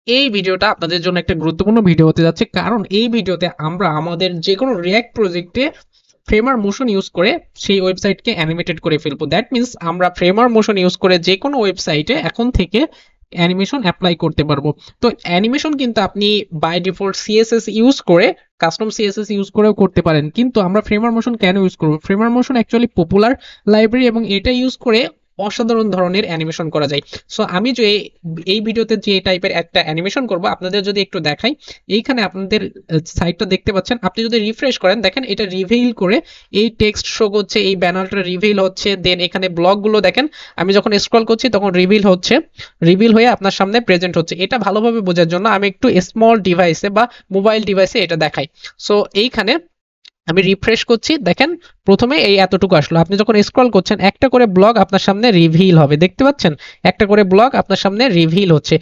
এই ভিডিওটা আপনাদের জন্য একটা গুরুত্বপূর্ণ ভিডিও হতে যাচ্ছে, কারণ এই ভিডিওতে আমরা আমাদের যে কোনো রিয়্যাক্ট প্রজেক্টে ফ্রেমার মোশন ইউজ করে সেই ওয়েবসাইটকে অ্যানিমেটেড করে ফেলবো। দ্যাট মিনস আমরা ফ্রেমার মোশন ইউজ করে যে কোনো ওয়েবসাইটে এখন থেকে অ্যানিমেশন অ্যাপ্লাই করতে পারবো। তো অ্যানিমেশন কিন্তু আপনি বাই ডিফল্ট সিএসএস ইউজ করে, কাস্টম সিএসএস ইউজ করেও করতে পারেন, কিন্তু আমরা ফ্রেমার মোশন কেন ইউজ করবো? ফ্রেমার মোশন অ্যাকচুয়ালি পপুলার লাইব্রেরি এবং এটা ইউজ করে অসাধারণ ধরনের অ্যানিমেশন করা যায়। সো আমি যে এই ভিডিওতে যে টাইপের একটা অ্যানিমেশন করব আপনাদের যদি একটু দেখাই, এইখানে আপনাদের সাইটটা দেখতে পাচ্ছেন, আপনি যদি রিফ্রেশ করেন দেখেন এটা রিভিল করে এই টেক্সট শো করছে, এই ব্যানারটা রিভিল হচ্ছে, দেন এখানে ব্লকগুলো দেখেন আমি যখন স্ক্রল করছি তখন রিভিল হচ্ছে, রিভিল হয়ে আপনার সামনে প্রেজেন্ট হচ্ছে। এটা ভালোভাবে বোঝার জন্য আমি একটু স্মল ডিভাইসে বা মোবাইল ডিভাইসে এটা দেখাই। সো এইখানে আমি রিফ্রেশ করছি, দেখেন প্রথমে এই এতটুকু আসলো, আপনি যখন স্ক্রল করছেন একটা করে ব্লগ আপনার সামনে রিভিল হবে, দেখতে পাচ্ছেন একটা করে ব্লগ আপনার সামনে রিভিল হচ্ছে।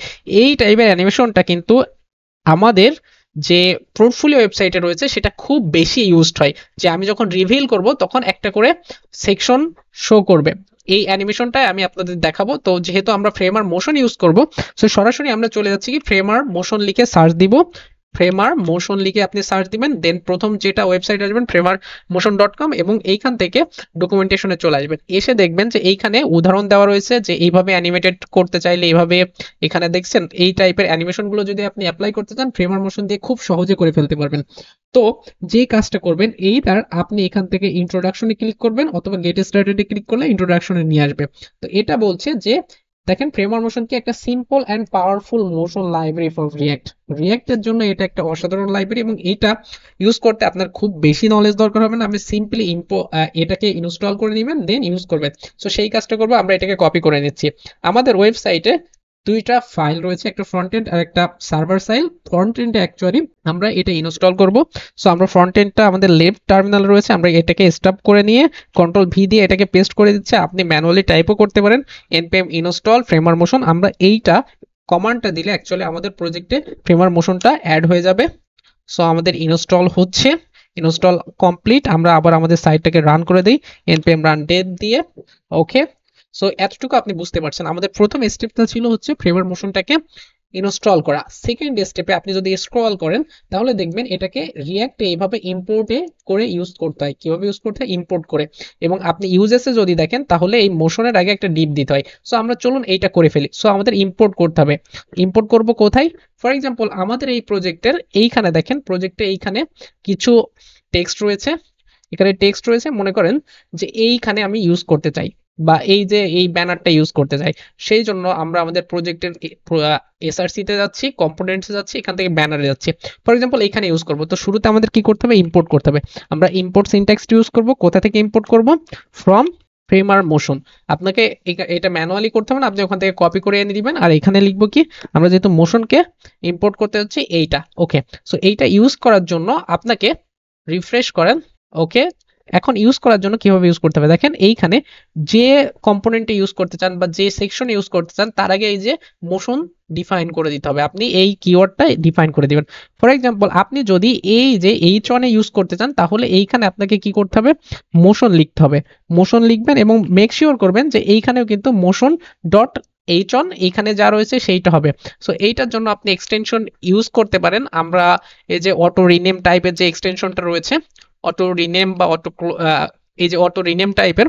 এই টাইপের অ্যানিমেশনটা কিন্তু আমাদের যে পোর্টফোলিও ওয়েবসাইটে রয়েছে সেটা খুব বেশি ইউজড হয়, যে আমি যখন রিভিল করব তখন একটা করে সেকশন শো করবে। এই অ্যানিমেশনটাই আমি আপনাদের দেখাবো। তো যেহেতু আমরা ফ্রেমার মোশন ইউজ করব, সো সরাসরি আমরা চলে যাচ্ছি কি ফ্রেমার মোশন লিখে সার্চ দিব, ফ্রেমার মোশন লিখে আপনি সার্চ দিবেন, দেন প্রথম যেটা ওয়েবসাইট আসবেন framermotion.com, এবং এইখান থেকে ডকুমেন্টেশনে চলে আসবেন। এসে দেখবেন যে এইখানে উদাহরণ দেওয়া রয়েছে যে এইভাবে অ্যানিমেটেড করতে চাইলে এইভাবে, এখানে দেখছেন এই টাইপের অ্যানিমেশনগুলো যদি আপনি অ্যাপ্লাই করতে চান ফ্রেমার মোশন দিয়ে খুব সহজে করে ফেলতে পারবেন। তো যে কাজটা করবেন এইটার, আপনি এখান থেকে ইন্ট্রোডাকশনে ক্লিক করবেন অথবা গেট স্টার্টেডে ক্লিক করলে ইন্ট্রোডাকশনে নিয়ে আসবে। তো এটা বলছে যে দেখেন ফ্রেমার মোশন কি একটা simple and powerful motion library for React. রিয়্যাক্টের জন্য এটা একটা অসাধারণ লাইব্রেরি এবং এটা ইউজ করতে আপনার খুব বেশি নলেজ দরকার হবে না, আপনি সিম্পলি এটাকে ইনস্টল করে নেবেন দেন ইউজ করবেন। সো সেই কাজটা করবো, আমরা এটাকে কপি করে নিচ্ছি। আমাদের ওয়েবসাইটে দুইটা ফাইল রয়েছে, একটা ফ্রন্ট এন্ড আর একটা সার্ভার ফাইল। ফ্রন্ট এন্ডে অ্যাকচুয়ালি আমরা এটা ইনস্টল করব। সো আমরা ফ্রন্ট এন্ডটা আমাদের লেফট টার্মিনাল রয়েছে, আমরা এটাকে স্টপ করে নিয়ে কন্ট্রোল ভি দিয়ে এটাকে পেস্ট করে দিচ্ছে। আপনি ম্যানুয়ালি টাইপও করতে পারেন npm install framer motion। আমরা এইটা কমান্ডটা দিলে অ্যাকচুয়ালি আমাদের প্রজেক্টে ফ্রেমার মোশনটা অ্যাড হয়ে যাবে। সো আমাদের ইনস্টল হচ্ছে, ইনস্টল কমপ্লিট। আমরা আবার আমাদের সাইটটাকে রান করে দিই npm run dev দিয়ে। ওকে, সো এতটুকু আপনি বুঝতে পারছেন। আমাদের প্রথম স্টেপটা ছিল হচ্ছে ফ্রেমার মোশনটাকে ইনস্টল করা। সেকেন্ড স্টেপে আপনি যদি স্ক্রল করেন তাহলে দেখবেন এটাকে রিয়্যাক্টে এইভাবে ইম্পোর্টে করে ইউজ করতে হয়। কিভাবে ইউজ করতে হয়? ইম্পোর্ট করে। এবং আপনি ইউজেসে যদি দেখেন তাহলে এই মোশনের আগে একটা ডিপ দিতে হয়। সো আমরা চলুন এইটা করে ফেলি। সো আমাদের ইম্পোর্ট করতে হবে। ইম্পোর্ট করব কোথায়? ফর এক্সাম্পল আমাদের এই প্রজেক্টের এইখানে দেখেন, প্রজেক্টে এইখানে কিছু টেক্সট রয়েছে, এখানে টেক্সট রয়েছে, মনে করেন যে এইখানে আমি ইউজ করতে চাই বা এই যে এই ব্যানারটা ইউজ করতে চাই, সেই জন্য আমরা আমাদের প্রজেক্টের এসআরসি তে যাচ্ছি, কম্পোনেন্টসে যাচ্ছি, এখান থেকে ব্যানারে যাচ্ছি। ফর এক্সাম্পল এখানে ইউজ করব, তো শুরুতে আমাদের কি করতে হবে? ইম্পোর্ট করতে হবে। আমরা ইম্পোর্ট সিনট্যাক্সটি ইউজ করব। কোথা থেকে ইম্পোর্ট করব? From Framer motion. আপনাকে এটা ম্যানুয়ালি করতে হবে না, আপনি ওখান থেকে কপি করে এনে দিবেন। আর এখানে লিখবো কি, আমরা যেহেতু মোশনকে ইম্পোর্ট করতে যাচ্ছি এইটা। ওকে, সো এইটা ইউজ করার জন্য আপনাকে রিফ্রেশ করেন। ওকে, এখন ইউজ করার জন্য কিভাবে ইউজ করতে হবে দেখেন, এইখানে যে কম্পোনেন্টে ইউজ করতে চান বা যে সেকশনে ইউজ করতে চান তার আগে এই যে মোশন ডিফাইন করে দিতে হবে। আপনি এই কিওয়ার্ডটা ডিফাইন করে দিবেন। ফর এক্সাম্পল আপনি যদি এই যে H1 এ ইউজ করতে চান তাহলে এইখানে আপনাকে কি করতে হবে? মোশন লিখতে হবে। মোশন লিখবেন এবং মেক শিওর করবেন যে এইখানেও কিন্তু মোশন ডট H1 এইখানে যা রয়েছে সেইটা হবে। সো এইটার জন্য আপনি এক্সটেনশন ইউজ করতে পারেন। আমরা এই যে অটো রিনেম টাইপের যে এক্সটেনশনটা রয়েছে, অটো রিনেম বা অটো, এই যে অটো রিনেম টাইপের,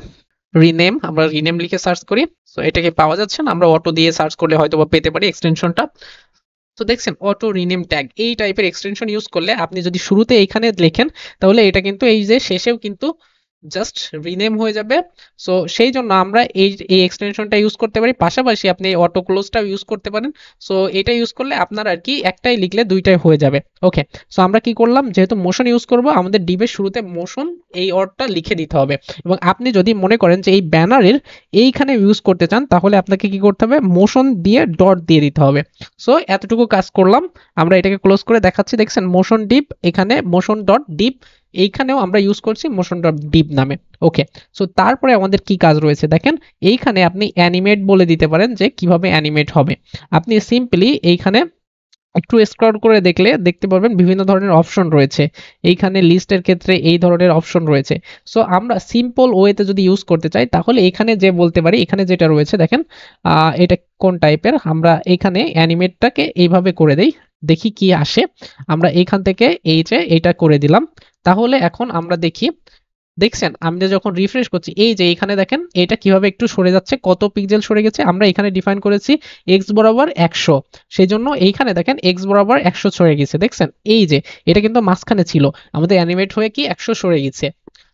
রিনেম, আমরা রিনেম লিখে সার্চ করি। সো এটাকে পাওয়া যাচ্ছে না, আমরা অটো দিয়ে সার্চ করলে হয়তো বা পেতে পারি এক্সটেনশনটা। তো দেখছেন অটো রিনেম ট্যাগ এই টাইপের এক্সটেনশন ইউজ করলে আপনি যদি শুরুতে এইখানে লেখেন তাহলে এটা কিন্তু এই যে শেষেও কিন্তু জাস্ট রিনেম হয়ে যাবে। সো সেই জন্য আমরা এই এক্সটেনশনটা ইউজ করতে পারি, পাশাপাশি আপনি অটো ক্লোজটাও ইউজ করতে পারেন। সো এটা ইউজ করলে আপনার আর কি একটাই লিখলে দুইটাই হয়ে যাবে। ওকে, সো আমরা কি করলাম, যেহেতু মোশন ইউজ করব আমাদের ডিবের শুরুতে মোশন এই ওয়ার্ডটা লিখে দিতে হবে। এবং আপনি যদি মনে করেন যে এই ব্যানারের এইখানে ইউজ করতে চান তাহলে আপনাকে কি করতে হবে? মোশন দিয়ে ডট দিয়ে দিতে হবে। সো এতটুকু কাজ করলাম, আমরা এটাকে ক্লোজ করে দেখাচ্ছি। দেখছেন মোশন ডিপ, এখানে মোশন ডট ডিপ, এইখানেও আমরা ইউজ করছি মোশন ডট ডিপ নামে। ওকে, সো তারপরে আমাদের কি কাজ রয়েছে দেখেন, এইখানে আপনি অ্যানিমেট বলে দিতে পারেন যে কিভাবে অ্যানিমেট হবে। আপনি সিম্পলি এইখানে একটু স্ক্রল করে দেখলে দেখতে পারবেন বিভিন্ন ধরনের অপশন রয়েছে। এইখানে লিস্টের ক্ষেত্রে এই ধরনের অপশন রয়েছে। সো আমরা সিম্পল ওয়েতে যদি ইউজ করতে চাই তাহলে এখানে যে বলতে পারি, এখানে যেটা রয়েছে দেখেন এটা কোন টাইপের, আমরা এখানে অ্যানিমেটটাকে এইভাবে করে দেই, দেখি কি আসে। আমরা এখান থেকে এই যে এটা করে দিলাম, তাহলে এখন আমরা দেখি, দেখছেন আমি যখন রিফ্রেশ করছি এই যে এখানে দেখেন এটা কিভাবে একটু সরে যাচ্ছে, কত পিক্সেল সরে গেছে। আমরা এখানে ডিফাইন করেছি এক্স বরাবর 100, সেই জন্য এইখানে দেখেন এক্স বরাবর 100 সরে গেছে, দেখছেন এই যে এটা কিন্তু মাঝখানে ছিল, আমাদের অ্যানিমেট হয়ে কি 100 সরে গেছে।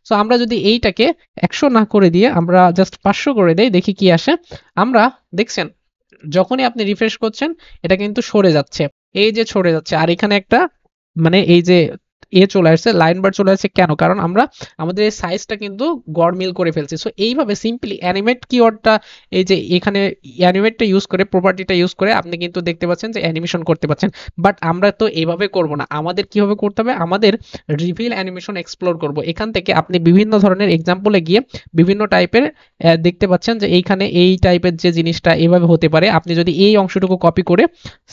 সো আমরা যদি এইটাকে 100 না করে দিয়ে আমরা জাস্ট 500 করে দেই, দেখি কি আসে। আমরা দেখছেন যখনই আপনি রিফ্রেশ করছেন এটা কিন্তু সরে যাচ্ছে, এই যে সরে যাচ্ছে। আর এখানে একটা মানে এই যে চলে আসছে, লাইন বার চলে আসছে, কেন? কারণ আমরা আমাদের এই সাইজটা কিন্তু গড়মিল করে ফেলছি। সো এইভাবে সিম্পলি অ্যানিমেট কিওয়ার্ডটা, এই যে এখানে অ্যানিমেটটা ইউজ করে, প্রপার্টিটা ইউজ করে আপনি কিন্তু দেখতে পাচ্ছেন যে অ্যানিমেশন করতে পারছেন। বাট আমরা তো এইভাবে করব না, আমাদের কিভাবে করতে হবে, আমাদের রিভিল অ্যানিমেশন এক্সপ্লোর করব। এখান থেকে আপনি বিভিন্ন ধরনের এক্সাম্পলে গিয়ে বিভিন্ন টাইপের দেখতে পাচ্ছেন যে এইখানে এই টাইপের যে জিনিসটা এভাবে হতে পারে। আপনি যদি এই অংশটুকু কপি করে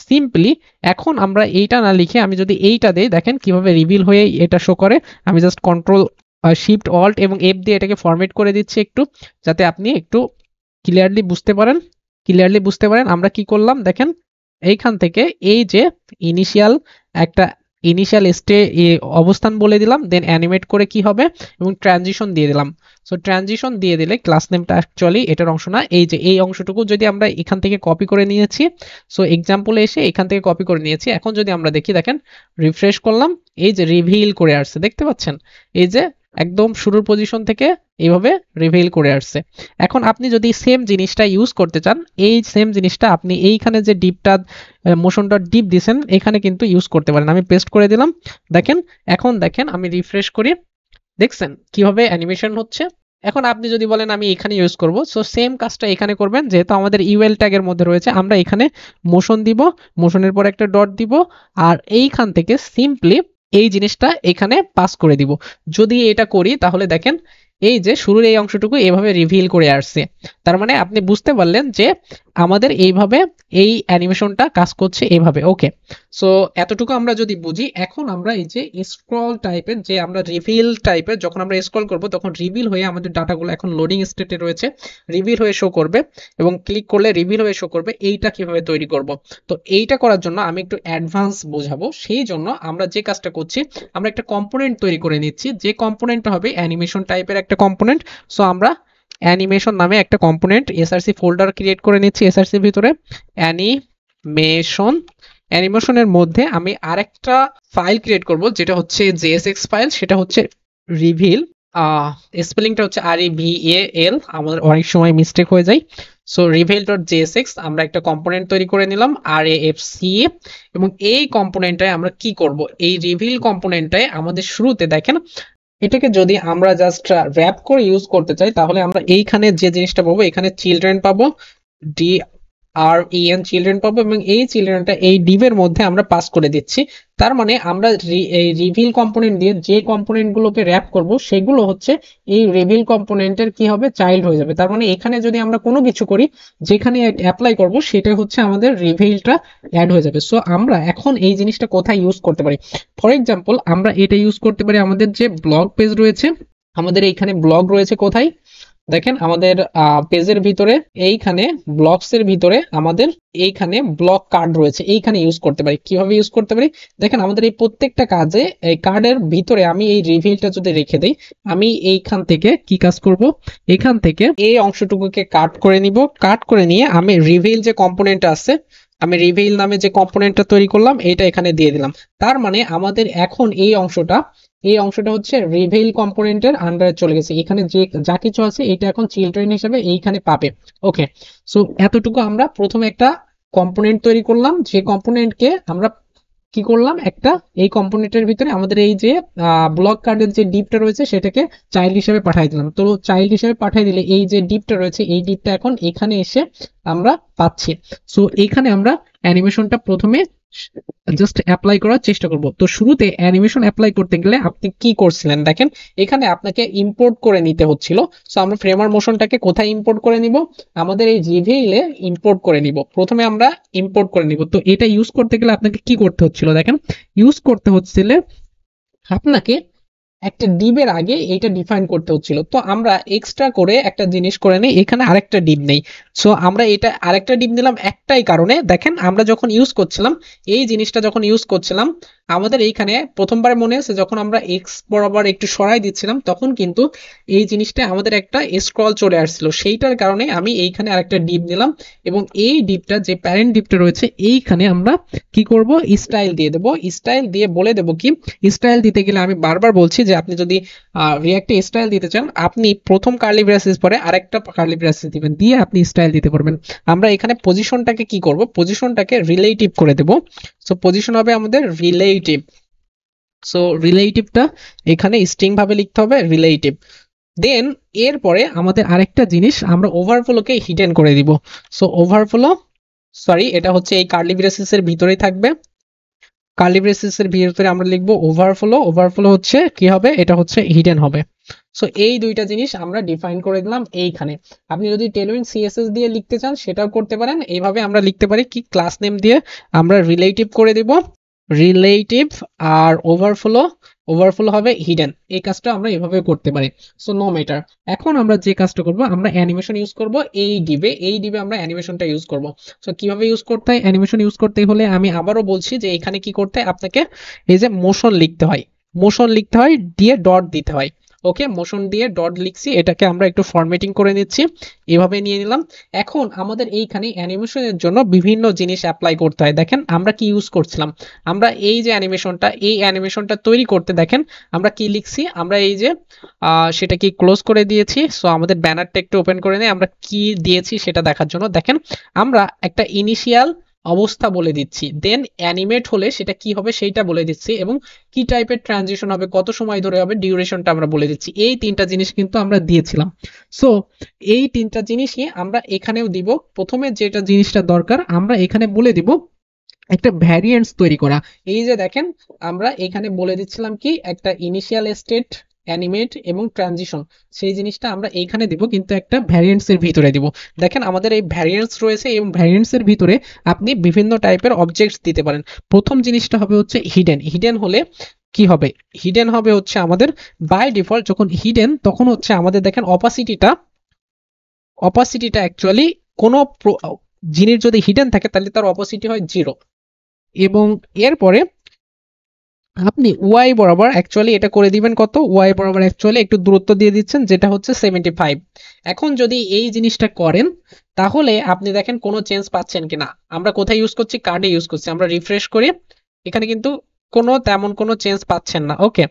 সিম্পলি, এখন আমরা এইটা না লিখে আমি যদি এইটা দেই, দেখেন কিভাবে রিভিল হয়ে এটা শো করে। আমি জাস্ট কন্ট্রোল শিফট অল্ট এবং এফ দিয়ে এটাকে ফরম্যাট করে দিচ্ছি একটু, যাতে আপনি একটু ক্লিয়ারলি বুঝতে পারেন আমরা কি করলাম। দেখেন এইখান থেকে এই যে ইনিশিয়াল একটা ইনিশিয়াল অবস্থান বলে দিলাম, দেন অ্যানিমেট করে কি হবে এবং ট্রানজিশন দিয়ে দিলাম। সো ট্রানজিশন দিয়ে দিলে ক্লাস নেমটা অ্যাকচুয়ালি এটার অংশ না, এই যে এই অংশটুকু যদি আমরা এখান থেকে কপি করে নিয়েছি, সো এক্সাম্পলে এসে এখান থেকে কপি করে নিয়েছি। এখন যদি আমরা দেখি, দেখেন রিফ্রেশ করলাম, এই যে রিভিল করে আসছে, দেখতে পাচ্ছেন এই যে একদম শুরুর পজিশন থেকে এইভাবে রিভিল করে আসছে। এখন আপনি যদি সেম জিনিসটা ইউজ করতে চান, এই সেম জিনিসটা আপনি এইখানে যে ডিপটা মোশনটা ডিপ দিছেন এখানে কিন্তু ইউজ করতে পারেন। আমি পেস্ট করে দিলাম, দেখেন এখন দেখেন আমি রিফ্রেশ করি, দেখছেন কিভাবে অ্যানিমেশন হচ্ছে। এখন আপনি যদি বলেন আমি এখানে ইউজ করব, সো সেম কাজটা এখানে করবেন। যেহেতু আমাদের ইউএল ট্যাগের মধ্যে রয়েছে, আমরা এখানে মোশন দিব, মোশনের পর একটা ডট দিব, আর এইখান থেকে সিম্পলি এই জিনিসটা এখানে পাস করে দিব। যদি এটা করি তাহলে দেখেন এই যে শুরুর এই অংশটুকু এভাবে রিভিল করে আসছে। তার মানে আপনি বুঝতে পারলেন যে আমাদের এইভাবে এই অ্যানিমেশনটা কাজ করছে এইভাবে। ওকে, সো এতটুকু আমরা যদি বুঝি, এখন আমরা এই যে স্ক্রল টাইপের, যে আমরা রিভিল টাইপের যখন আমরা স্ক্রল করব তখন রিভিল হয়ে আমাদের ডাটাগুলো এখন লোডিং স্টেটে রয়েছে, রিভিল হয়ে শো করবে এবং ক্লিক করলে রিভিল হয়ে শো করবে। এইটা কিভাবে তৈরি করব, তো এইটা করার জন্য আমি একটু অ্যাডভান্স বোঝাবো। সেই জন্য আমরা যে কাজটা করছি, আমরা একটা কম্পোনেন্ট তৈরি করে নিচ্ছি, যে কম্পোনেন্টটা হবে অ্যানিমেশন টাইপের একটা কম্পোনেন্ট। সো আমরা অ্যানিমেশন নামে একটা কম্পোনেন্ট এসআরসি ফোল্ডার ক্রিয়েট করে নিচ্ছি। এসআরসির ভিতরে অ্যানিমেশনের মধ্যে আমি আরেকটা ফাইল ক্রিয়েট করব, যেটা হচ্ছে জেএসএক্স ফাইল, সেটা হচ্ছে রিভিল, স্পেলিংটা হচ্ছে REVAL, আমাদের অনেক সময় মিস্টেক হয়ে যায়। সো reveal.jsx আমরা একটা কম্পোনেন্ট তৈরি করে নিলাম RAFCA, এবং এই কম্পোনেন্টটায় আমরা কি করব, এই রিভিল কম্পোনেন্টটায় আমাদের শুরুতে দেখেন এটাকে যদি আমরা জাস্ট র্যাপ করে ইউজ করতে চাই, তাহলে আমরা এইখানে যে জিনিসটা পাবো, এখানে চিলড্রেন পাবো, DREN চিলড্রেন পাবো, এবং এই চিলড্রেনটা এই ডিভের মধ্যে আমরা পাস করে দিচ্ছি। তার মানে আমরা এই রিভিল কম্পোনেন্ট দিয়ে যে কম্পোনেন্টগুলোকে র্যাপ করব সেগুলো হচ্ছে এই রিভিল কম্পোনেন্টের কি হবে, চাইল্ড হয়ে যাবে। তার মানে এখানে যদি আমরা কোনো কিছু করি, যেখানে অ্যাপ্লাই করব সেটা হচ্ছে আমাদের রিভিলটা অ্যাড হয়ে যাবে। সো আমরা এখন এই জিনিসটা কোথায় ইউজ করতে পারি, ফর এক্সাম্পল আমরা এটা ইউজ করতে পারি আমাদের যে ব্লগ পেজ রয়েছে, আমাদের এইখানে ব্লগ রয়েছে কোথায়, দেখেন আমাদের পেজের ভিতরে, এইখানে ব্লগস এর ভিতরে আমাদের এইখানে ব্লগ কার্ড রয়েছে, এইখানে ইউজ করতে পারি। কিভাবে ইউজ করতে পারি, দেখেন আমাদের এই প্রত্যেকটা কাজে এই কার্ডের ভিতরে আমি এই রিভিলটা যদি রেখে দেই, আমি এইখান থেকে কি কাজ করব, এখান থেকে এই অংশটুকুকে কাট করে নিব, কাট করে নিয়ে আমি রিভিল যে কম্পোনেন্ট আছে, আমি রিভিল নামে যে কম্পোনেন্টটা তৈরি করলাম এটা এখানে দিয়ে দিলাম। তার মানে আমাদের এখন এই অংশটা হচ্ছে রিভিল কম্পোনেন্টের আন্ডারে চলে গেছে। এখানে যে যা কিছু আছে এটা এখন চিলড্রেন হিসেবে এইখানে পাবে। ওকে, সো এতটুকু আমরা প্রথমে একটা কম্পোনেন্ট তৈরি করলাম, যে কম্পোনেন্টকে আমরা কি করলাম, একটা এই কম্পোনেন্টের ভিতরে আমাদের এই যে ব্লক কার্ডের যে ডিপটা রয়েছে সেটাকে চাইল্ড হিসেবে পাঠিয়ে দিলাম। তো চাইল্ড হিসেবে পাঠিয়ে দিলে এই যে ডিপটা রয়েছে এই ডিপটা এখন এখানে এসে আমরা পাচ্ছি। সো এখানে আমরা অ্যানিমেশনটা প্রথমে জাস্ট অ্যাপ্লাই করার চেষ্টা করব। তো শুরুতে অ্যানিমেশন অ্যাপ্লাই করতে গেলে আপনি কি করছিলেন দেখেন, এখানে আপনাকে ইম্পোর্ট করে নিতে হচ্ছিল। সো আমরা ফ্রেমার মোশনটাকে কোথায় ইম্পোর্ট করে নিব, আমাদের এই জিভিএলে ইম্পোর্ট করে নিব। প্রথমে আমরা ইম্পোর্ট করে নিব। তো এটা ইউজ করতে গেলে আপনাকে কি করতে হচ্ছিল দেখেন, ইউজ করতে হচ্ছিল আপনাকে একটা ডিবের আগে এইটা ডিফাইন করতে হচ্ছিল। তো আমরা এক্সট্রা করে একটা জিনিস করে নেই, এখানে আরেকটা ডিব নেই। সো আমরা এটা আরেকটা ডিব নিলাম একটাই কারণে, দেখেন আমরা যখন ইউজ করছিলাম এই জিনিসটা যখন ইউজ করছিলাম আমাদের এইখানে প্রথমবার মনে আছে যখন আমরা এক্স বরাবর একটু সরাই দিচ্ছিলাম তখন কিন্তু এই জিনিসটা আমাদের একটা স্ক্রল চলে আসছিল, সেইটার কারণে আমি এইখানে আরেকটা ডিব নিলাম এবং এই ডিবটা যে প্যারেন্ট ডিবটা রয়েছে এইখানে আমরা কি করব, স্টাইল দিয়ে দেবো। স্টাইল দিয়ে বলে দেবো কি, স্টাইল দিতে গেলে আমি বারবার বলছি যে আপনি যদি রিয়াক্টে স্টাইল দিতে চান আপনি প্রথম কার্লি ব্রেসেস পরে আরেকটা কার্লি ব্রেসেস দিবেন, দিয়ে আপনি স্টাইল দিতে পারবেন। আমরা এখানে পজিশনটাকে কি করব, পজিশনটাকে রিলেটিভ করে দেব। সো পজিশন হবে আমাদের রিলেটিভ। সো রিলেটিভটা এখানে স্ট্রিং ভাবে লিখতে হবে রিলেটিভ। দেন এরপরে আমাদের আরেকটা জিনিস আমরা ওভারফ্লোকে হিডেন করে দিব। সো ওভারফ্লো, সরি এটা হচ্ছে এই কার্লি ব্রেসেস এর ভিতরেই থাকবে। কার্লি ব্রেসেস এর ভিতরে আমরা লিখবো ওভারফ্লো। ওভারফ্লো হচ্ছে কি হবে, এটা হচ্ছে হিডেন হবে। সো এই দুইটা জিনিস আমরা ডিফাইন করে দিলাম এইখানে। আপনি যদি টেলউইন সিএসএস দিয়ে লিখতে চান সেটাও করতে পারেন। এইভাবে আমরা লিখতে পারি কি, ক্লাস নেম দিয়ে আমরা রিলেটিভ করে দিব রিলেটিভ, আর ওভারফ্লো, ওভারফ্লো হবে হিডেন। এই কাজটা আমরা এভাবে করতে পারি। So no matter. এখন আমরা যে কাজটা করব, আমরা অ্যানিমেশন ইউজ করব এই ডিবে, এই ডিবে আমরা অ্যানিমেশনটা ইউজ করব। সো কিভাবে ইউজ করতে হয়, অ্যানিমেশন ইউজ করতে হলে আমি আবারও বলছি যে এখানে কি করতে হয়, আপনাকে এই যে মোশন লিখতে হয়, মোশন লিখতে হয় দিয়ে ডট দিতে হয়। ওকে, মোশন দিয়ে ডট লিখছি, এটাকে আমরা একটু ফরম্যাটিং করে নিচ্ছি, এভাবে নিয়ে নিলাম। এখন আমাদের এইখানে অ্যানিমেশনের জন্য বিভিন্ন জিনিস অ্যাপ্লাই করতে হয়। দেখেন আমরা কি ইউজ করছিলাম, আমরা এই যে অ্যানিমেশনটা, এই অ্যানিমেশনটা তৈরি করতে দেখেন আমরা কি লিখছি, আমরা এই যে সেটা কি ক্লোজ করে দিয়েছি। সো আমাদের ব্যানারটা একটু ওপেন করে নিয়ে আমরা কি দিয়েছি সেটা দেখার জন্য দেখেন আমরা একটা ইনিশিয়াল অবস্থা বলে দিচ্ছি, দেন অ্যানিমেট হলে সেটা কি হবে সেইটা বলে দিচ্ছি, এবং কি টাইপের ট্রানজিশন হবে, কত সময় ধরে হবে, ডিউরেশনটা আমরা বলে দিচ্ছি। এই তিনটা জিনিস কিন্তু আমরা দিয়েছিলাম। সো এই তিনটা জিনিসই আমরা এখানেও দিব। প্রথমে যেটা জিনিসটা দরকার আমরা এখানে বলে দিব একটা ভ্যারিয়েন্টস তৈরি করা। এই যে দেখেন আমরা এখানে বলে দিচ্ছিলাম কি, একটা ইনিশিয়াল স্টেট, অ্যানিমেট এবং ট্রানজিশন, সেই জিনিসটা আমরা এইখানে দিব কিন্তু একটা ভ্যারিয়েন্টস এর ভিতরে দিব। দেখেন আমাদের এই ভ্যারিয়েন্টস রয়েছে এবং ভ্যারিয়েন্টস এর ভিতরে আপনি বিভিন্ন টাইপের অবজেক্টস দিতে পারেন। প্রথম জিনিসটা হবে হচ্ছে হিডেন। হিডেন হলে কি হবে, হিডেন হবে হচ্ছে আমাদের বাই ডিফল্ট যখন হিডেন তখন হচ্ছে আমাদের দেখেন অপাসিটিটা, অপাসিটিটা অ্যাকচুয়ালি কোনো জিনিস যদি হিডেন থাকে তাহলে তার অপোসিটি হয় 0। এবং এরপরে আপনি ওয়াই বরাবর অ্যাকচুয়ালি এটা করে দিবেন কত, ওয়াই বরাবর অ্যাকচুয়ালি একটু দূরত্ব দিয়ে দিচ্ছেন যেটা হচ্ছে 75। এখন যদি এই জিনিসটা করেন তাহলে আপনি দেখেন কোনো চেঞ্জ পাচ্ছেন কিনা। আমরা কোথায় ইউজ করছি, কার্ডে ইউজ করছি। আমরা রিফ্রেশ করি, এখানে কিন্তু তেমন কোনো চেঞ্জ পাচ্ছেন না। ওকে,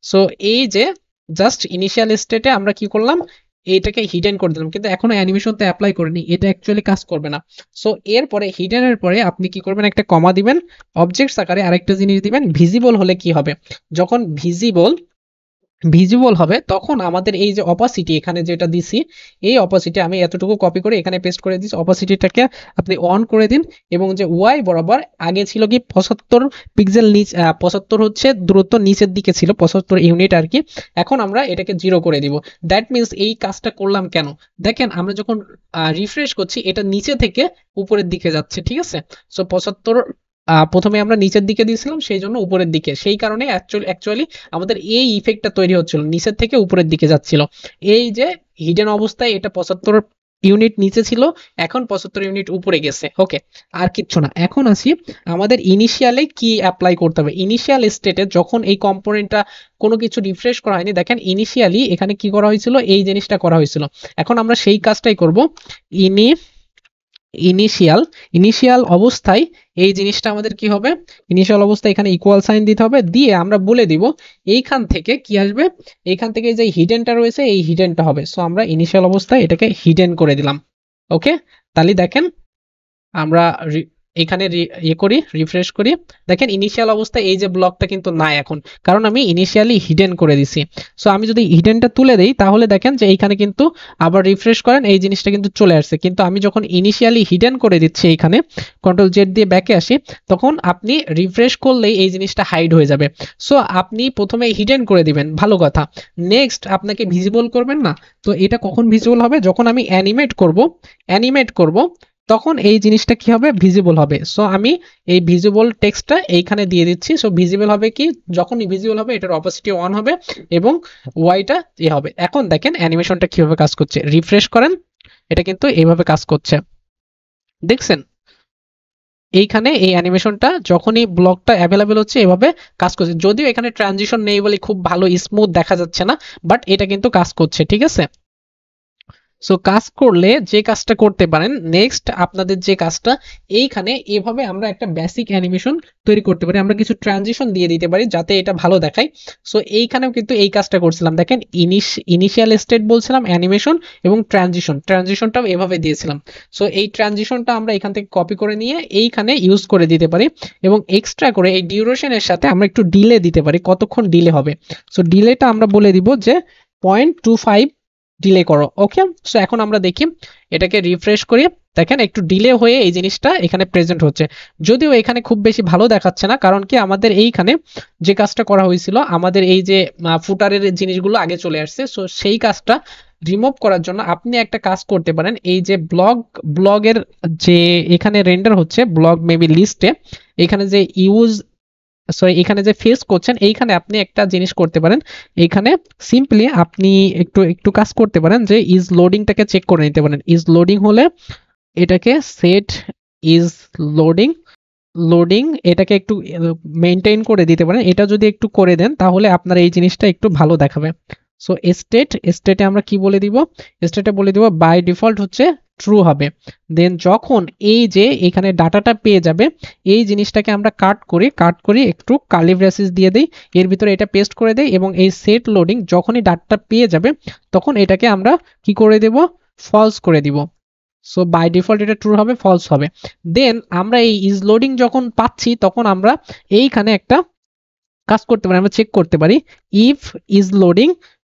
সো এই যে জাস্ট ইনিশিয়াল স্টেটে আমরা কি করলাম, এইটাকে হিডেন করে দিলাম, কিন্তু এখনো অ্যানিমেশন তো অ্যাপ্লাই করিনি, এটা অ্যাকচুয়ালি কাজ করবে না। সো এরপরে হিডেনের পরে আপনি কি করবেন, একটা কমা দিবেন, অবজেক্টস আকারে আরেকটা জিনিস দিবেন। ভিজিবল হলে কি হবে, যখন ভিজিবল ভিজিবল হবে তখন আমাদের এই যে অপাসিটি এখানে যেটা দিছি, এই অপাসিটি আমি এতটুকু কপি করে এখানে পেস্ট করে দিচ্ছি। অপাসিটিটাকে আপনি অন করে দিন এবং যে ওয়াই বরাবর আগে ছিল কি 75 পিক্সেল, নিচ 75 হচ্ছে দূরত্ব নিচের দিকে ছিল, 75 ইউনিট আর কি। এখন আমরা এটাকে 0 করে দিব। দ্যাট মিনস এই কাজটা করলাম কেন, দেখেন আমরা যখন রিফ্রেশ করছি এটা নিচে থেকে উপরের দিকে যাচ্ছে, ঠিক আছে। সো 75 প্রথমে আমরা নিচের দিকে দিয়েছিলাম সেই জন্য উপরের দিকে, সেই কারণে অ্যাকচুয়ালি আমাদের এই ইফেক্টটা তৈরি হচ্ছিল, নিচের থেকে উপরের দিকে যাচ্ছিল। এই যে হিডেন অবস্থায় এটা 75 ইউনিট নিচে ছিল, এখন 75 ইউনিট উপরে গেছে। ওকে, আর কিচ্ছু না। এখন আসি আমাদের ইনিশিয়ালে কি অ্যাপ্লাই করতে হবে। ইনিশিয়াল স্টেটে যখন এই কম্পোনেন্টটা কোনো কিছু রিফ্রেশ করা হয়নি, দেখেন ইনিশিয়ালি এখানে কি করা হয়েছিল, এই জিনিসটা করা হয়েছিল। এখন আমরা সেই কাজটাই করব। ইনিশিয়াল অবস্থায় এই জিনিসটা আমাদের কি হবে, ইনিশিয়াল অবস্থায় এখানে ইকুয়াল সাইন দিতে হবে, দিয়ে আমরা বলে দিব এইখান থেকে কি আসবে, এইখান থেকে যে হিডেনটা রয়েছে এই হিডেনটা হবে। সো আমরা ইনিশিয়াল অবস্থায় এটাকে হিডেন করে দিলাম। ওকে, তাহলে দেখেন আমরা এখানে ইয়ে করি, রিফ্রেশ করি, দেখেন ইনিশিয়াল অবস্থায় এই যে ব্লকটা কিন্তু নাই এখন, কারণ আমি ইনিশিয়ালি হিডেন করে দিছি। সো আমি যদি হিডেনটা তুলে দেই তাহলে দেখেন যে এইখানে কিন্তু আবার রিফ্রেশ করেন এই জিনিসটা কিন্তু চলে আসছে, কিন্তু আমি যখন ইনিশিয়ালি হিডেন করে দিচ্ছি এইখানে কন্ট্রোল জেড দিয়ে ব্যাকে আসি, তখন আপনি রিফ্রেশ করলেই এই জিনিসটা হাইড হয়ে যাবে। সো আপনি প্রথমে হিডেন করে দিবেন, ভালো কথা। নেক্সট আপনাকে ভিজিবল করবেন না, তো এটা কখন ভিজিবল হবে, যখন আমি অ্যানিমেট করব তখন এই জিনিসটা কি হবে, ভিজিবল হবে। সো আমি এই ভিজিবল টেক্সটটা এইখানে দিয়ে দিচ্ছি। সো ভিজিবল হবে কি, যখনই ভিজিবল হবে এটার অপাসিটি অন হবে এবং ওয়াইটা হবে। এখন দেখেন অ্যানিমেশনটা কিভাবে কাজ করছে, রিফ্রেশ করেন, এটা কিন্তু এইভাবে কাজ করছে, দেখছেন এইখানে এই অ্যানিমেশনটা যখনই ব্লকটা অ্যাভেলেবেল হচ্ছে এভাবে কাজ করছে। যদিও এখানে ট্রানজিশন নেই বলে খুব ভালো স্মুথ দেখা যাচ্ছে না, বাট এটা কিন্তু কাজ করছে, ঠিক আছে। সো কাজ করলে যে কাজটা করতে পারেন, নেক্সট আপনাদের যে কাজটা, এইখানে এভাবে আমরা একটা বেসিক অ্যানিমেশন তৈরি করতে পারি, আমরা কিছু ট্রানজিশন দিয়ে দিতে পারি যাতে এটা ভালো দেখায়। সো এইখানেও কিন্তু এই কাজটা করছিলাম, দেখেন ইনিশিয়াল স্টেট বলছিলাম অ্যানিমেশন এবং ট্রানজিশনটাও এভাবে দিয়েছিলাম। সো এই ট্রানজিশনটা আমরা এখান থেকে কপি করে নিয়ে এইখানে ইউজ করে দিতে পারি এবং এক্সট্রা করে এই ডিউরেশনের সাথে আমরা একটু ডিলে দিতে পারি, কতক্ষণ ডিলে হবে। সো ডিলেটা আমরা বলে দিব যে 0.25 ডিলে করো, ওকে। সো এখন আমরা দেখি, এটাকে রিফ্রেশ করি, দেখেন একটু ডিলে হয়ে এই জিনিসটা এখানে প্রেজেন্ট হচ্ছে। যদিও এখানে খুব বেশি ভালো দেখাচ্ছে না, কারণ কি আমাদের এইখানে যে কাজটা করা হয়েছিল, আমাদের এই যে ফুটারের জিনিসগুলো আগে চলে আসছে। সো সেই কাজটা রিমুভ করার জন্য আপনি একটা কাজ করতে পারেন, এই যে ব্লগের যে এখানে রেন্ডার হচ্ছে ব্লগ মেবি লিস্টে, এখানে যে সরি এখানে যে ফেস করছেন এইখানে আপনি একটা জিনিস করতে পারেন, এইখানে সিম্পলি আপনি একটু একটু কাজ করতে পারেন যে ইজ লোডিংটাকে চেক করে নিতে পারেন। ইজ লোডিং হলে এটাকে সেট ইজ লোডিং লোডিং এটাকে একটু মেনটেন করে দিতে পারেন। এটা যদি একটু করে দেন তাহলে আপনার এই জিনিসটা একটু ভালো দেখাবে। সো স্টেটে আমরা কি বলে দিব, স্টেটে বলে দিব বাই ডিফল্ট হচ্ছে ট্রু হবে। দেন যখন এই যে এখানে ডাটাটা পেয়ে যাবে, এই জিনিসটাকে আমরা কাট করি একটু কার্লি ব্রেসেস দিয়ে দেই, এর ভিতরে এটা পেস্ট করে দেই এবং এই সেট লোডিং যখনই ডাটাটা পেয়ে যাবে তখন এটাকে আমরা কি করে দেব, ফলস করে দিব। সো বাই ডিফল্ট এটা ট্রু হবে, ফলস হবে। দেন আমরা এই ইজ লোডিং যখন পাচ্ছি তখন আমরা এইখানে একটা কাজ করতে পারি, আমরা চেক করতে পারি ইফ ইজ লোডিং,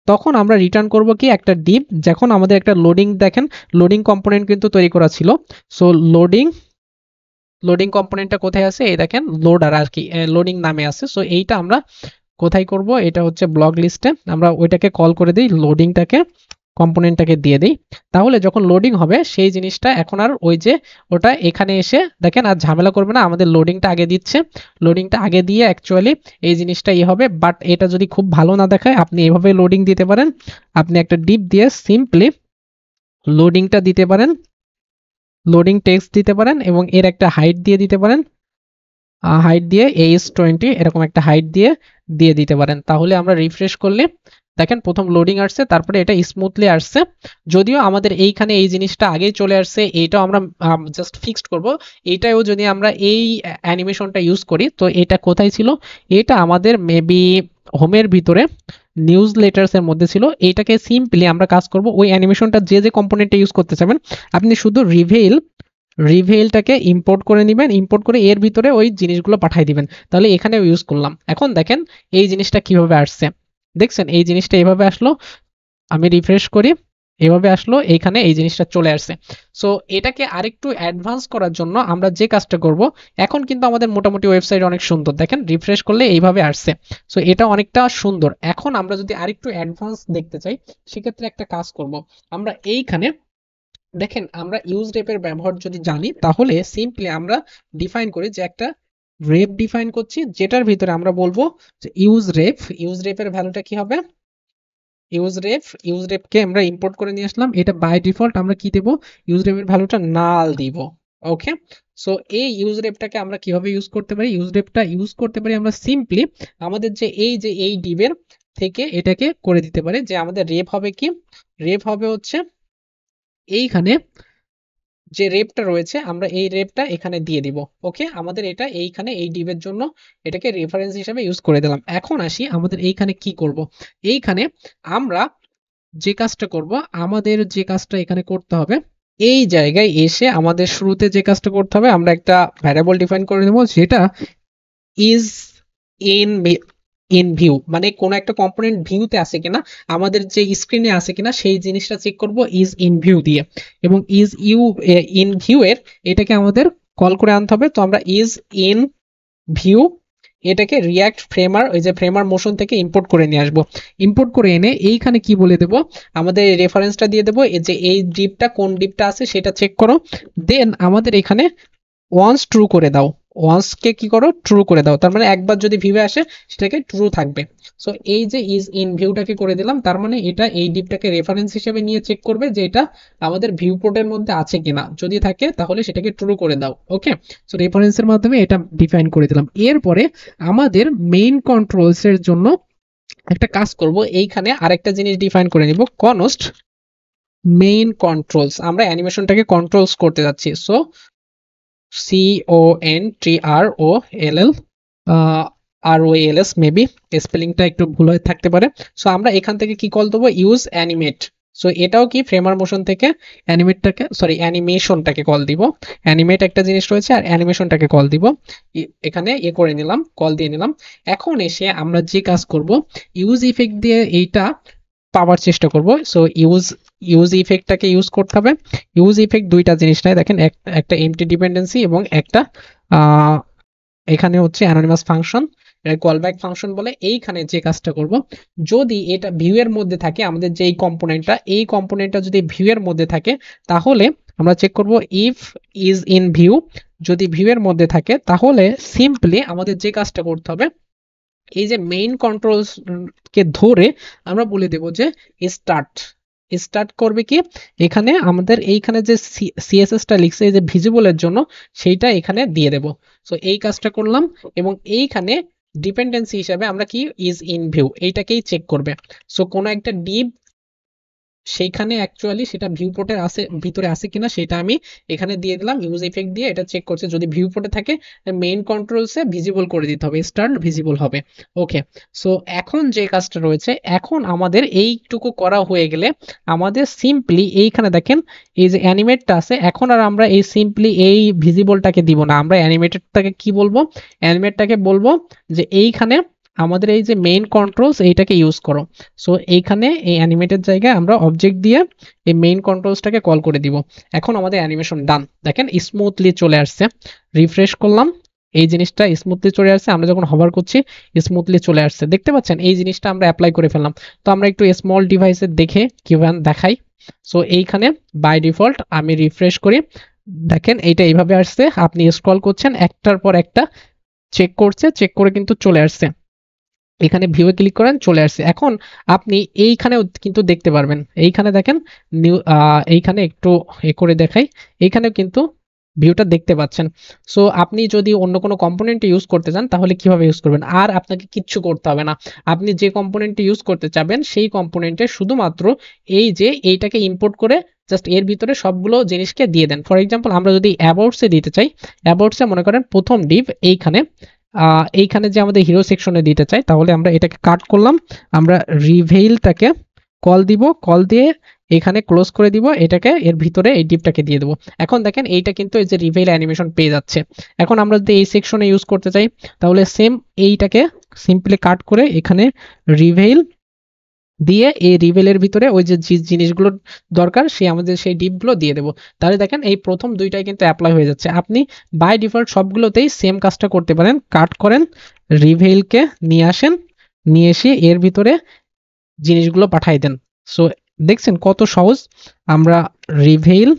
তখন আমরা রিটার্ন করব কি একটা ডিপ, যখন আমাদের একটা লোডিং, দেখেন লোডিং কম্পোনেন্ট কিন্তু তৈরি করা ছিল। সো লোডিং কম্পোনেন্টটা কোথায় আছে, এই দেখেন লোডার আর কি, লোডিং নামে আছে। সো এইটা আমরা কোথায় করব, এটা হচ্ছে ব্লক লিস্টে, আমরা ওইটাকে কল করে দিই, লোডিংটাকে কম্পোনেন্টটাকে দিয়ে দিই। তাহলে যখন লোডিং হবে সেই জিনিসটা এখন আর ওই যে ওটা এখানে এসে দেখেন আর ঝামেলা করবে না, আমাদের লোডিংটা আগে দিচ্ছে, লোডিংটা আগে দিয়ে অ্যাকচুয়ালি এই জিনিসটা হবে। বাট এটা যদি খুব ভালো না দেখায় আপনি এভাবে লোডিং দিতে পারেন, আপনি একটা ডিপ দিয়ে সিম্পলি লোডিংটা দিতে পারেন, লোডিং টেক্সট দিতে পারেন এবং এর একটা হাইট দিয়ে দিতে পারেন, হাইট দিয়ে AS20 এরকম একটা হাইট দিয়ে দিয়ে দিতে পারেন। তাহলে আমরা রিফ্রেশ করলে দেখেন প্রথম লোডিং আসছে, তারপরে এটা স্মুথলি আসছে। যদিও আমাদের এইখানে এই জিনিসটা আগেই চলে আসছে, এইটাও আমরা জাস্ট ফিক্সড করব। এইটাও যদি আমরা এই অ্যানিমেশনটা ইউজ করি, তো এটা কোথায় ছিল, এটা আমাদের মেবি হোমের ভিতরে নিউজ লেটার্স এর মধ্যে ছিল। এইটাকে সিম্পলি আমরা কাজ করব, ওই অ্যানিমেশনটা যে যে কম্পোনেন্টটা ইউজ করতে চাবেন আপনি শুধু রিভেলটাকে ইম্পোর্ট করে নেবেন, ইম্পোর্ট করে এর ভিতরে ওই জিনিসগুলো পাঠিয়ে দিবেন, তাহলে এখানেও ইউজ করলাম। এখন দেখেন এই জিনিসটা কিভাবে আসছে, দেখছেন এই জিনিসটা এভাবে আসলো, আমি রিফ্রেশ করি, এভাবে আসলো, এইখানে এই জিনিসটা চলে আসছে। সো এটাকে আরেকটু অ্যাডভান্স করার জন্য আমরা যে কাজটা করব, এখন কিন্তু আমাদের মোটামুটি ওয়েবসাইট অনেক সুন্দর, দেখেন রিফ্রেশ করলে এইভাবে আসছে। সো এটা অনেকটা সুন্দর। এখন আমরা যদি আরেকটু অ্যাডভান্স দেখতে চাই সেক্ষেত্রে একটা কাজ করব, আমরা এইখানে দেখেন আমরা ইউজ রেপের ব্যবহার যদি জানি তাহলে সিম্পলি আমরা ডিফাইন করি যে একটা রেপ ডিফাইন করছি, যেটার ভিতরে আমরা বলবো যে ইউজ রেপের ভ্যালুটা কি হবে, ইউজ রেপকে আমরা ইম্পোর্ট করে নিয়ে আসলাম, এটা বাই ডিফল্ট আমরা কি দেব, ইউজ রেপের ভ্যালুটা নাল দিব, ওকে। সো এই ইউজ রেপটাকে আমরা কিভাবে ইউজ করতে পারি, ইউজ রেপটা ইউজ করতে পারি আমরা সিম্পলি আমাদের যে এই ডিভের থেকে এটাকে করে দিতে পারি, যে আমাদের রেপ হবে কি, রেপ হবে হচ্ছে এইখানে যে রেপটা রয়েছে আমরা এই রেপটা এখানে দিয়ে দিব, ওকে। আমাদের এটা এইখানে এই ডিভের জন্য এটাকে রেফারেন্স হিসেবে ইউজ করে দিলাম। এখন আসি আমাদের এইখানে কি করব, এইখানে আমরা যে কাজটা করব, আমাদের যে কাজটা এখানে করতে হবে এই জায়গায় এসে আমাদের শুরুতে যে কাজটা করতে হবে, আমরা একটা ভ্যারিয়েবল ডিফাইন করে নেব যেটা ইজ ইন ইন ভিউ, মানে কোন একটা কম্পোনেন্ট ভিউতে আছে কিনা, আমাদের যে স্ক্রিনে আছে কিনা সেই জিনিসটা চেক করব ইজ ইন ভিউ দিয়ে। এবং ইজ ইন ভিউ এর এটাকে আমাদের কল করে আনতে হবে। তো আমরা ইজ ইন ভিউ এটাকে রিয়াক্ট ফ্রেমার, ওই যে ফ্রেমার মোশন থেকে ইম্পোর্ট করে নিয়ে আসবো। ইম্পোর্ট করে এনে এইখানে কি বলে দেব, আমাদের রেফারেন্সটা দিয়ে দেবো, এই যে এই ডিপটা কোন ডিপটা আছে সেটা চেক করো। দেন আমাদের এখানে ওয়ান্স ট্রু করে দাও, ওয়ান্স কে কি করো, ট্রু করে দাও। তার মানে একবার যদি ভিউ আসে সেটাকে ট্রু থাকবে। সো এই যে ইজ ইন ভিউটাকে করে দিলাম, তার মানে এটা এই ডিপটাকে রেফারেন্স হিসেবে নিয়ে চেক করবে যে এটা আমাদের ভিউ পোর্টের মধ্যে আছে কিনা, যদি থাকে তাহলে সেটাকে ট্রু করে দাও। ওকে, সো রেফারেন্সের মাধ্যমে এটা ডিফাইন করে দিলাম। এরপরে আমাদের মেইন কন্ট্রোলস এর জন্য একটা কাজ করব, এইখানে আরেকটা জিনিস ডিফাইন করে নিব, কনস্ট মেইন কন্ট্রোলস। আমরা অ্যানিমেশনটাকে কন্ট্রোলস করতে যাচ্ছি। সো CONTROLL ROLS, মেবি স্পেলিংটা একটু ভুল হয়ে থাকতে পারে। সো আমরা এখান থেকে কি কল দেবো, ইউজ অ্যানিমেট। সো এটাও কি ফ্রেমার মোশন থেকে অ্যানিমেশনটাকে কল দিব। অ্যানিমেট একটা জিনিস রয়েছে আর অ্যানিমেশনটাকে কল দিব। এখানে করে নিলাম, কল দিয়ে নিলাম। এখন এসে আমরা যে কাজ করব, ইউজ ইফেক্ট দিয়ে এইটা পাওয়ার চেষ্টা করব। সো ইউজ ইফেক্টটাকে ইউজ করতে হবে। ইউজ ইফেক্ট দুইটা জিনিস নাই, দেখেন একটা এমটি ডিপেন্ডেন্সি এবং একটা এখানে হচ্ছে অ্যানোনিমাস ফাংশন, কলব্যাক ফাংশন বলে। এইখানে যে কাজটা করব, যদি এটা ভিউ এর মধ্যে থাকে, আমাদের যে এই কম্পোনেন্টটা যদি ভিউ এর মধ্যে থাকে, তাহলে আমরা চেক করব ইফ ইজ ইন ভিউ। যদি ভিউ এর মধ্যে থাকে তাহলে সিম্পলি আমাদের যে কাজটা করতে হবে, এই যে মেইন কন্ট্রোলস কে ধরে আমরা বলে দেব যে স্টার্ট। স্টার্ট করবে কি, এখানে আমাদের এইখানে যে সিএসএসটা লিখছে এই যে ভিজিবলের জন্য, সেইটা এখানে দিয়ে দেব। সো এই কাজটা করলাম এবং এইখানে ডিপেন্ডেন্সি হিসাবে আমরা কি ইজ ইন ভিউ এইটাকেই চেক করবে। সো কোনো একটা ডিপ সেইখানে অ্যাকচুয়ালি সেটা ভিউ পোর্টের আছে ভিতরে আছে কিনা সেটা আমি এখানে দিয়ে দিলাম, ইউজ ইফেক্ট দিয়ে এটা চেক করছে। যদি ভিউ পোর্টে থাকে মেইন কন্ট্রোলসে ভিজিবল করে দিতে হবে, স্টার্ট ভিজিবল হবে। ওকে, সো এখন যে কাজটা রয়েছে, এখন আমাদের এইটুকু করা হয়ে গেলে আমাদের সিম্পলি এইখানে দেখেন এই যে অ্যানিমেটটা আছে, এখন আর আমরা এই সিম্পলি এই ভিজিবলটাকে দিব না, আমরা অ্যানিমেটেডটাকে কি বলবো, অ্যানিমেটটাকে বলবো যে এইখানে আমাদের এই যে মেইন কন্ট্রোলস এইটাকে ইউজ করো। সো এইখানে এই অ্যানিমেটেড জায়গায় আমরা অবজেক্ট দিয়ে এই মেইন কন্ট্রোলসটাকে কল করে দিব। এখন আমাদের অ্যানিমেশন ডান, দেখেন স্মুথলি চলে আসছে। রিফ্রেশ করলাম, এই জিনিসটা স্মুথলি চলে আসছে। আমরা যখন হভার করছি স্মুথলি চলে আসছে, দেখতে পাচ্ছেন এই জিনিসটা আমরা অ্যাপ্লাই করে ফেললাম। তো আমরা একটু স্মল ডিভাইসে দেখে কিভাবে দেখাই। সো এইখানে বাই ডিফল্ট আমি রিফ্রেশ করি, দেখেন এইটা এইভাবে আসছে। আপনি স্ক্রল করছেন, একটার পর একটা চেক করছে, চেক করে কিন্তু চলে আসছে। এখানে ভিউয়ে ক্লিক করেন, চলে আসছে। এখন আপনি এইখানেও কিন্তু দেখতে পারবেন, এইখানে দেখেন নিউ, এইখানে একটু করে দেখাই, এইখানেও কিন্তু ভিউটা দেখতে পাচ্ছেন। সো আপনি যদি অন্য কোনো কম্পোনেন্ট ইউজ করতে চান তাহলে কিভাবে ইউজ করবেন, আর আপনাকে কিচ্ছু করতে হবে না। আপনি যে কম্পোনেন্ট ইউজ করতে চাবেন সেই কম্পোনেন্টে শুধুমাত্র এই যে এইটাকে ইম্পোর্ট করে জাস্ট এর ভিতরে সবগুলো জিনিসকে দিয়ে দেন। ফর এক্সাম্পল আমরা যদি অ্যাবাউটসে দিতে চাই, অ্যাবাউটসে মনে করেন প্রথম ডিভ এইখানে, এইখানে যে আমাদের হিরো সেকশনে দিতে চাই, তাহলে আমরা এটাকে কাট করলাম, আমরা রিভেইলটাকে কল দিব, কল দিয়ে এখানে ক্লোজ করে দিব, এটাকে এর ভিতরে এই ডিপটাকে দিয়ে দেবো। এখন দেখেন এইটা কিন্তু এই যে রিভেইল অ্যানিমেশন পেয়ে যাচ্ছে। এখন আমরা যদি এই সেকশনে ইউজ করতে চাই তাহলে সেম এইটাকে সিম্পলি কাট করে এখানে রিভেইল দিয়ে এই রিভেলের ভিতরে ওই যে জিনিসগুলো দরকার সেই আমাদের সেই ডিপগুলো দিয়ে দেবো। তাহলে দেখেন এই প্রথম দুইটাই কিন্তু অ্যাপ্লাই হয়ে যাচ্ছে। আপনি বাই ডিফল্ট সবগুলোতেই সেম কাজটা করতে পারেন, কাট করেন, রিভেলকে নিয়ে আসেন, নিয়ে এসে এর ভিতরে জিনিসগুলো পাঠাই দেন। সো দেখছেন কত সহজ। আমরা রিভেল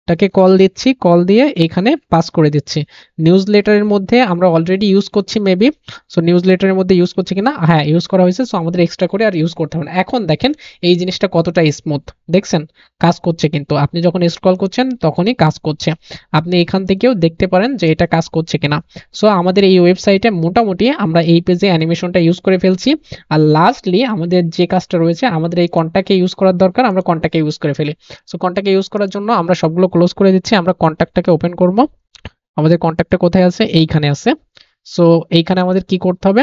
টাকে কল দিচ্ছি, কল দিয়ে এখানে পাস করে দিচ্ছি। নিউজ লেটারের মধ্যে আমরা অলরেডি ইউজ করছি মেবি, সো নিউজ লেটারের মধ্যে ইউজ করছি কিনা, হ্যাঁ ইউজ করা হয়েছে। সো আমাদের এক্সট্রা করে আর ইউজ করতে হবে না। এখন দেখেন এই জিনিসটা কতটা স্মুথ, দেখছেন কাজ করছে, কিন্তু আপনি যখন স্ক্রল করছেন তখনই কাজ করছে। আপনি এখান থেকেও দেখতে পারেন যে এটা কাজ করছে কিনা। সো আমাদের এই ওয়েবসাইটে মোটামুটি আমরা এই পেজে অ্যানিমেশনটা ইউজ করে ফেলছি। আর লাস্টলি আমাদের যে কাজটা রয়েছে, আমাদের এই কন্টাক্টকে ইউজ করার দরকার, আমরা কন্টাক্টকে ইউজ করে ফেলি। সো কন্টাক্টকে ইউজ করার জন্য আমরা সবগুলো ক্লোজ করে দিচ্ছি, আমরা কন্টাক্টটাকে ওপেন করব। আমাদের কন্টাক্টটা কোথায় আছে, এইখানে আছে। সো এইখানে আমাদের কি করতে হবে,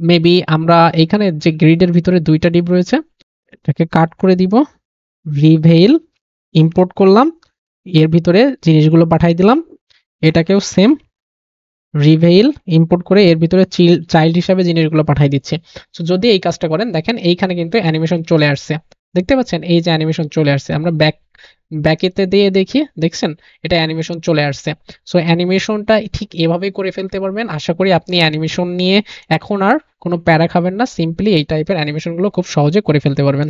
মেবি আমরা এইখানে যে গ্রিডের ভিতরে দুইটা ডিপ রয়েছে এটাকে কাট করে দিব, রিভেইল ইম্পোর্ট করলাম, এর ভিতরে জিনিসগুলো পাঠাই দিলাম, এটাকেও সেম রিভেইল ইম্পোর্ট করে এর ভিতরে চাইল্ড হিসাবে জিনিসগুলো পাঠিয়ে দিচ্ছে। সো যদি এই কাজটা করেন দেখেন এইখানে কিন্তু অ্যানিমেশন চলে আসছে, দেখতে পাচ্ছেন এই যে অ্যানিমেশন চলে আসছে। আমরা ব্যাকেতে দিয়ে দেখি, দেখছেন এটা অ্যানিমেশন চলে আসছে। সো অ্যানিমেশনটা ঠিক এভাবেই করে ফেলতে পারবেন। আশা করি আপনি অ্যানিমেশন নিয়ে এখন আর কোনো প্যারা খাবেন না, সিম্পলি এই টাইপের অ্যানিমেশনগুলো খুব সহজে করে ফেলতে পারবেন।